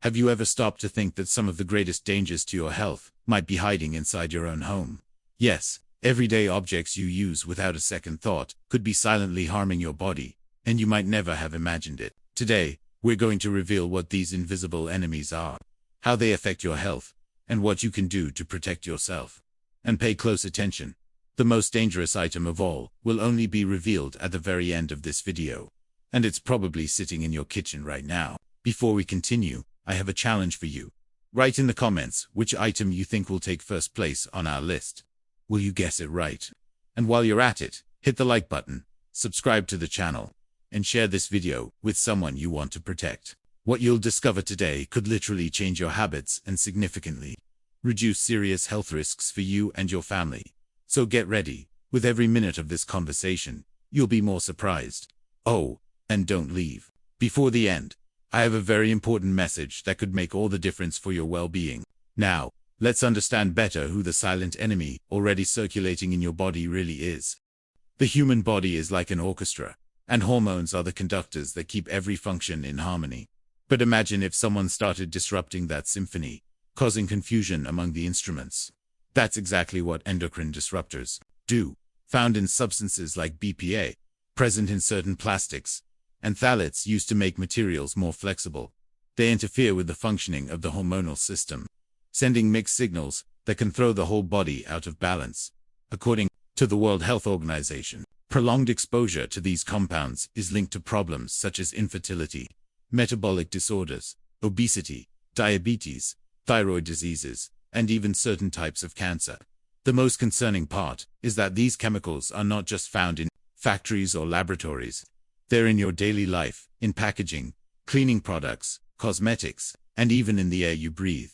Have you ever stopped to think that some of the greatest dangers to your health might be hiding inside your own home? Yes, everyday objects you use without a second thought could be silently harming your body, and you might never have imagined it. Today, we're going to reveal what these invisible enemies are, how they affect your health, and what you can do to protect yourself. And pay close attention. The most dangerous item of all will only be revealed at the very end of this video. And it's probably sitting in your kitchen right now. Before we continue, I have a challenge for you. Write in the comments which item you think will take first place on our list. Will you guess it right? And while you're at it, hit the like button, subscribe to the channel, and share this video with someone you want to protect. What you'll discover today could literally change your habits and significantly reduce serious health risks for you and your family. So get ready. With every minute of this conversation, you'll be more surprised. Oh, and don't leave. Before the end, I have a very important message that could make all the difference for your well-being. Now, let's understand better who the silent enemy already circulating in your body really is. The human body is like an orchestra, and hormones are the conductors that keep every function in harmony. But imagine if someone started disrupting that symphony, causing confusion among the instruments. That's exactly what endocrine disruptors do, found in substances like BPA, present in certain plastics, and phthalates used to make materials more flexible. They interfere with the functioning of the hormonal system, sending mixed signals that can throw the whole body out of balance. According to the World Health Organization, prolonged exposure to these compounds is linked to problems such as infertility, metabolic disorders, obesity, diabetes, thyroid diseases, and even certain types of cancer. The most concerning part is that these chemicals are not just found in factories or laboratories. They're in your daily life, in packaging, cleaning products, cosmetics, and even in the air you breathe.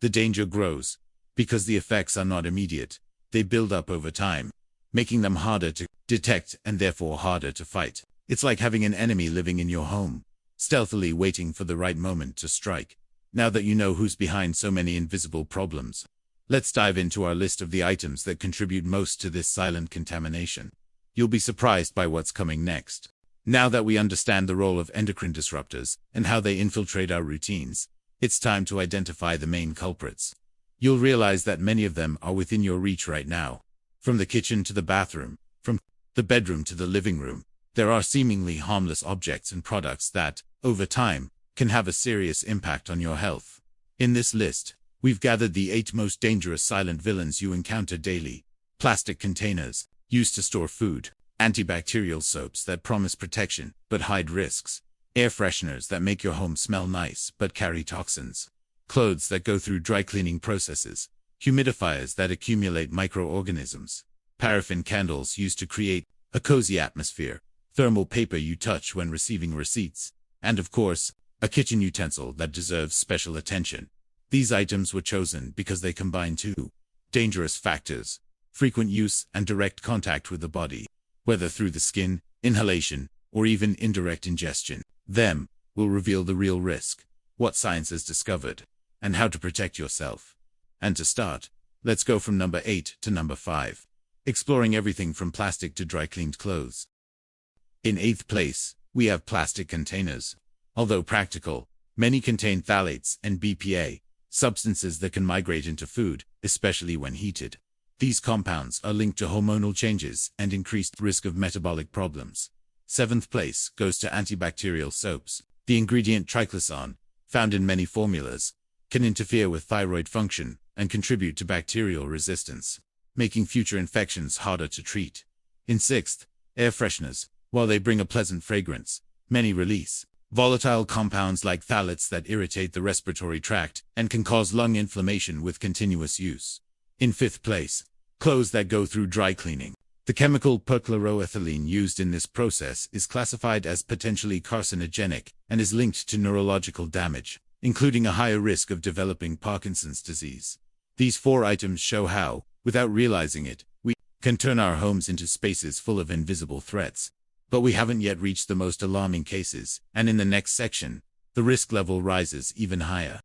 The danger grows because the effects are not immediate. They build up over time, making them harder to detect and therefore harder to fight. It's like having an enemy living in your home, stealthily waiting for the right moment to strike. Now that you know who's behind so many invisible problems, let's dive into our list of the items that contribute most to this silent contamination. You'll be surprised by what's coming next. Now that we understand the role of endocrine disruptors and how they infiltrate our routines, it's time to identify the main culprits. You'll realize that many of them are within your reach right now. From the kitchen to the bathroom, from the bedroom to the living room, there are seemingly harmless objects and products that, over time, can have a serious impact on your health. In this list, we've gathered the 8 most dangerous silent villains you encounter daily. Plastic containers, used to store food. Antibacterial soaps that promise protection but hide risks. Air fresheners that make your home smell nice but carry toxins. Clothes that go through dry cleaning processes. Humidifiers that accumulate microorganisms. Paraffin candles used to create a cozy atmosphere. Thermal paper you touch when receiving receipts. And of course, a kitchen utensil that deserves special attention. These items were chosen because they combine 2 dangerous factors: frequent use and direct contact with the body. Whether through the skin, inhalation, or even indirect ingestion, them will reveal the real risk, what science has discovered, and how to protect yourself. And to start, let's go from number 8 to number 5, exploring everything from plastic to dry-cleaned clothes. In 8th place, we have plastic containers. Although practical, many contain phthalates and BPA, substances that can migrate into food, especially when heated. These compounds are linked to hormonal changes and increased risk of metabolic problems. 7th place goes to antibacterial soaps. The ingredient triclosan, found in many formulas, can interfere with thyroid function and contribute to bacterial resistance, making future infections harder to treat. In 6th, air fresheners. While they bring a pleasant fragrance, many release volatile compounds like phthalates that irritate the respiratory tract and can cause lung inflammation with continuous use. In 5th place, clothes that go through dry cleaning. The chemical perchloroethylene used in this process is classified as potentially carcinogenic and is linked to neurological damage, including a higher risk of developing Parkinson's disease. These 4 items show how, without realizing it, we can turn our homes into spaces full of invisible threats. But we haven't yet reached the most alarming cases, and in the next section, the risk level rises even higher.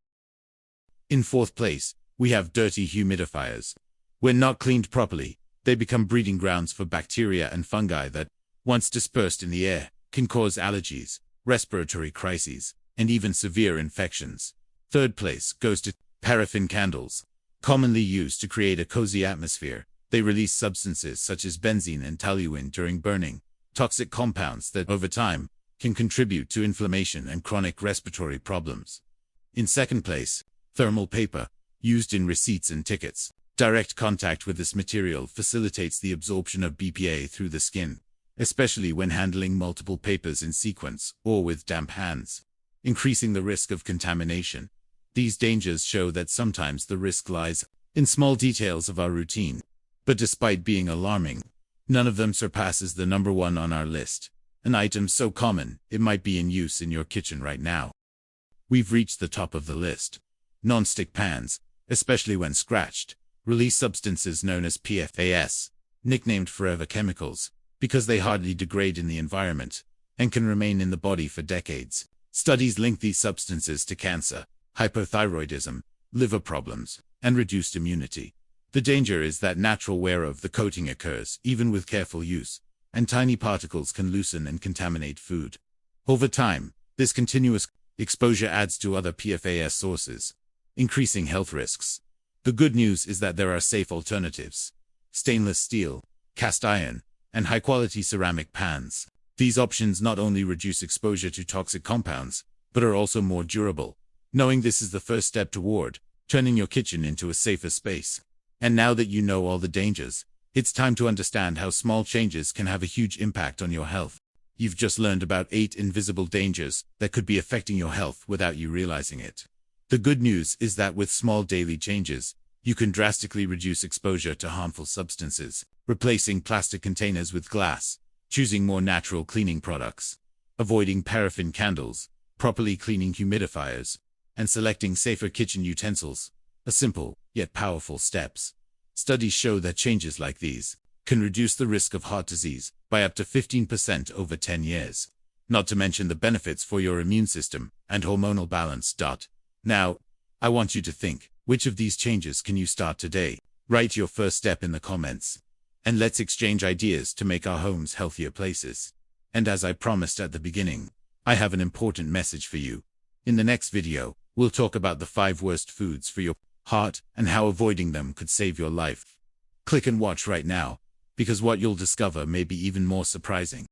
In 4th place, we have dirty humidifiers. When not cleaned properly, they become breeding grounds for bacteria and fungi that, once dispersed in the air, can cause allergies, respiratory crises, and even severe infections. Third place goes to paraffin candles. Commonly used to create a cozy atmosphere, they release substances such as benzene and toluene during burning, toxic compounds that, over time, can contribute to inflammation and chronic respiratory problems. In second place, thermal paper, used in receipts and tickets. Direct contact with this material facilitates the absorption of BPA through the skin, especially when handling multiple papers in sequence or with damp hands, increasing the risk of contamination. These dangers show that sometimes the risk lies in small details of our routine. But despite being alarming, none of them surpasses the number one on our list, an item so common it might be in use in your kitchen right now. We've reached the top of the list. Non-stick pans, especially when scratched, release substances known as PFAS, nicknamed forever chemicals, because they hardly degrade in the environment and can remain in the body for decades. Studies link these substances to cancer, hypothyroidism, liver problems, and reduced immunity. The danger is that natural wear of the coating occurs even with careful use, and tiny particles can loosen and contaminate food. Over time, this continuous exposure adds to other PFAS sources, increasing health risks. The good news is that there are safe alternatives: stainless steel, cast iron, and high-quality ceramic pans. These options not only reduce exposure to toxic compounds, but are also more durable. Knowing this is the first step toward turning your kitchen into a safer space. And now that you know all the dangers, it's time to understand how small changes can have a huge impact on your health. You've just learned about 8 invisible dangers that could be affecting your health without you realizing it. The good news is that with small daily changes, you can drastically reduce exposure to harmful substances, replacing plastic containers with glass, choosing more natural cleaning products, avoiding paraffin candles, properly cleaning humidifiers, and selecting safer kitchen utensils. A simple, yet powerful steps. Studies show that changes like these can reduce the risk of heart disease by up to 15% over 10 years. Not to mention the benefits for your immune system and hormonal balance. Now, I want you to think, which of these changes can you start today? Write your first step in the comments, and let's exchange ideas to make our homes healthier places. And as I promised at the beginning, I have an important message for you. In the next video, we'll talk about the 5 worst foods for your heart and how avoiding them could save your life. Click and watch right now, because what you'll discover may be even more surprising.